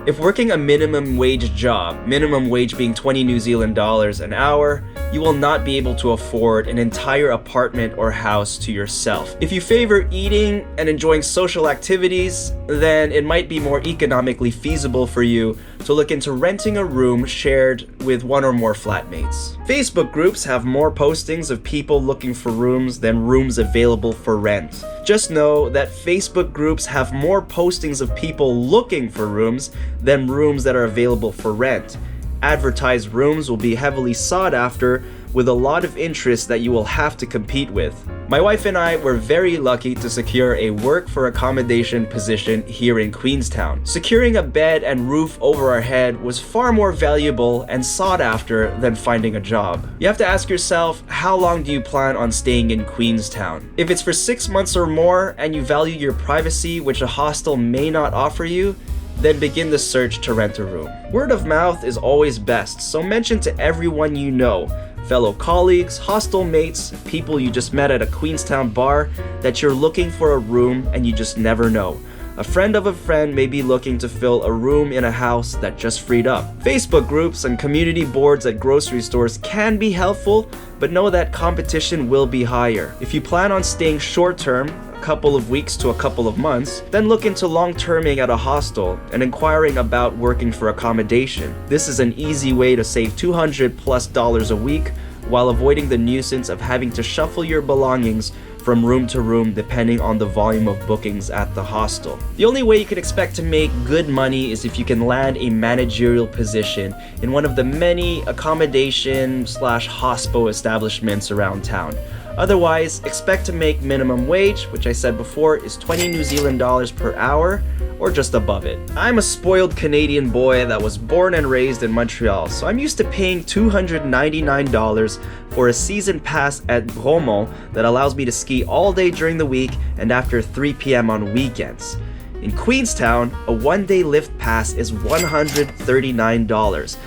If working a minimum wage job, minimum wage being 20 New Zealand dollars an hour, you will not be able to afford an entire apartment or house to yourself. If you favor eating and enjoying social activities, then it might be more economically feasible for you to look into renting a room shared with one or more flatmates. Facebook groups have more postings of people looking for rooms than rooms available for rent. Just know that Facebook groups have more postings of people looking for rooms than rooms that are available for rent. Advertised rooms will be heavily sought after with a lot of interest that you will have to compete with. My wife and I were very lucky to secure a work for accommodation position here in Queenstown. Securing a bed and roof over our head was far more valuable and sought after than finding a job. You have to ask yourself, how long do you plan on staying in Queenstown? If it's for 6 months or more and you value your privacy, which a hostel may not offer you, then begin the search to rent a room. Word of mouth is always best, so mention to everyone you know, fellow colleagues, hostel mates, people you just met at a Queenstown bar, that you're looking for a room and you just never know. A friend of a friend may be looking to fill a room in a house that just freed up. Facebook groups and community boards at grocery stores can be helpful, but know that competition will be higher. If you plan on staying short-term, a couple of weeks to a couple of months, then look into long-terming at a hostel and inquiring about working for accommodation. This is an easy way to save $200+ a week while avoiding the nuisance of having to shuffle your belongings from room to room depending on the volume of bookings at the hostel. The only way you can expect to make good money is if you can land a managerial position in one of the many accommodation/hospo establishments around town. Otherwise, expect to make minimum wage, which I said before is 20 New Zealand dollars per hour, or just above it. I'm a spoiled Canadian boy that was born and raised in Montreal, so I'm used to paying $299 for a season pass at Bromont that allows me to ski all day during the week and after 3 p.m. on weekends. In Queenstown, a one-day lift pass is $139,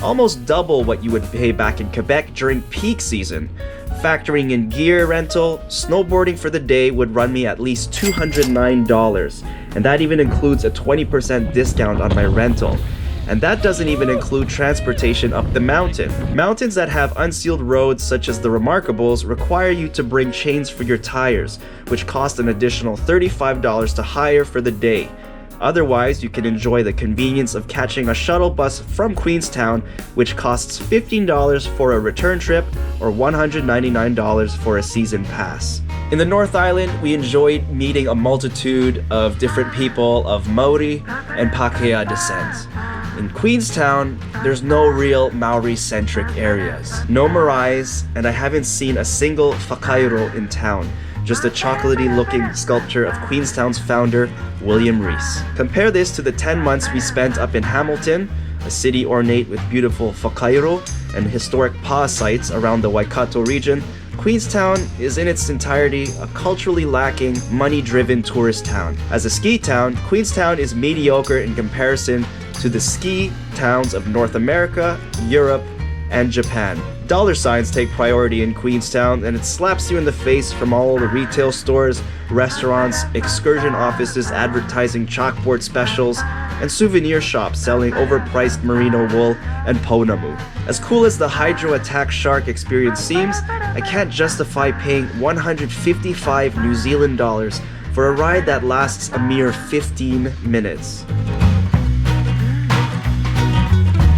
almost double what you would pay back in Quebec during peak season. Factoring in gear rental, snowboarding for the day would run me at least $209, and that even includes a 20% discount on my rental. And that doesn't even include transportation up the mountain. Mountains that have unsealed roads such as the Remarkables require you to bring chains for your tires, which cost an additional $35 to hire for the day. Otherwise, you can enjoy the convenience of catching a shuttle bus from Queenstown, which costs $15 for a return trip or $199 for a season pass. In the North Island, we enjoyed meeting a multitude of different people of Maori and Pākehā descent. In Queenstown, there's no real Maori-centric areas. No maraes, and I haven't seen a single whakairo in town. Just a chocolatey-looking sculpture of Queenstown's founder, William Rees. Compare this to the 10 months we spent up in Hamilton, a city ornate with beautiful whakairo and historic pa sites around the Waikato region. Queenstown is in its entirety a culturally lacking, money-driven tourist town. As a ski town, Queenstown is mediocre in comparison to the ski towns of North America, Europe, and Japan. Dollar signs take priority in Queenstown, and it slaps you in the face from all the retail stores, restaurants, excursion offices advertising chalkboard specials, and souvenir shops selling overpriced merino wool and pounamu. As cool as the Hydro Attack Shark experience seems, I can't justify paying 155 New Zealand dollars for a ride that lasts a mere 15 minutes.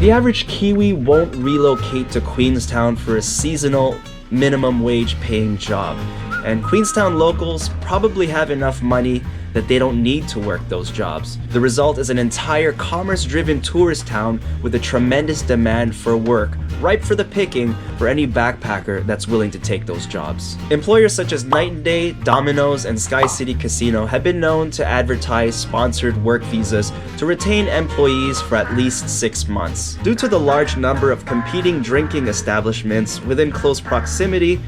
The average Kiwi won't relocate to Queenstown for a seasonal, minimum wage paying job, and Queenstown locals probably have enough money that they don't need to work those jobs. The result is an entire commerce-driven tourist town with a tremendous demand for work, ripe for the picking for any backpacker that's willing to take those jobs. Employers such as Night and Day, Domino's, and Sky City Casino have been known to advertise sponsored work visas to retain employees for at least 6 months. Due to the large number of competing drinking establishments within close proximity,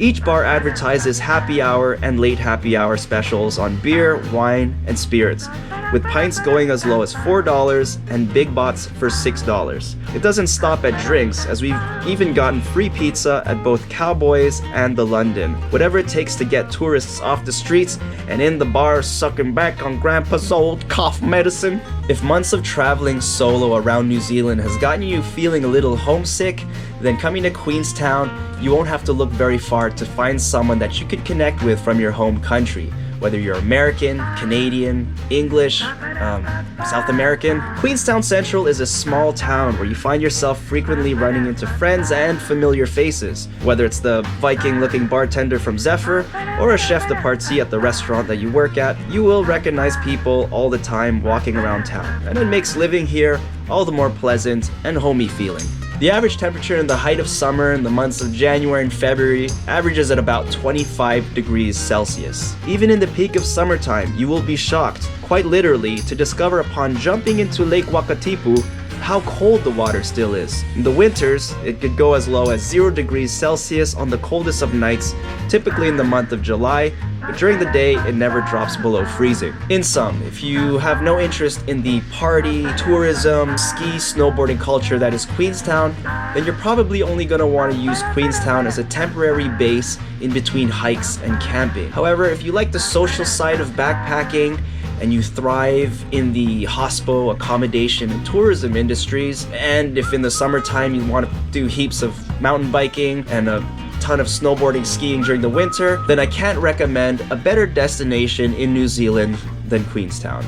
Each bar advertises happy hour and late happy hour specials on beer, wine, and spirits, with pints going as low as $4 and big bots for $6. It doesn't stop at drinks, as we've even gotten free pizza at both Cowboys and the London. Whatever it takes to get tourists off the streets and in the bar sucking back on Grandpa's old cough medicine. If months of traveling solo around New Zealand has gotten you feeling a little homesick, then coming to Queenstown, you won't have to look very far to find someone that you could connect with from your home country. Whether you're American, Canadian, English, South American. Queenstown Central is a small town where you find yourself frequently running into friends and familiar faces. Whether it's the Viking-looking bartender from Zephyr or a chef de partie at the restaurant that you work at, you will recognize people all the time walking around town. And it makes living here all the more pleasant and homey feeling. The average temperature in the height of summer in the months of January and February averages at about 25 degrees Celsius. Even in the peak of summertime, you will be shocked, quite literally, to discover upon jumping into Lake Wakatipu how cold the water still is. In the winters, it could go as low as 0 degrees Celsius on the coldest of nights, typically in the month of July, but during the day, it never drops below freezing. In sum, if you have no interest in the party, tourism, ski, snowboarding culture that is Queenstown, then you're probably only going to want to use Queenstown as a temporary base in between hikes and camping. However, if you like the social side of backpacking, and you thrive in the hospo, accommodation, and tourism industries, and if in the summertime you want to do heaps of mountain biking and a ton of snowboarding, skiing during the winter, then I can't recommend a better destination in New Zealand than Queenstown.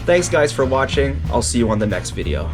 Thanks guys for watching. I'll see you on the next video.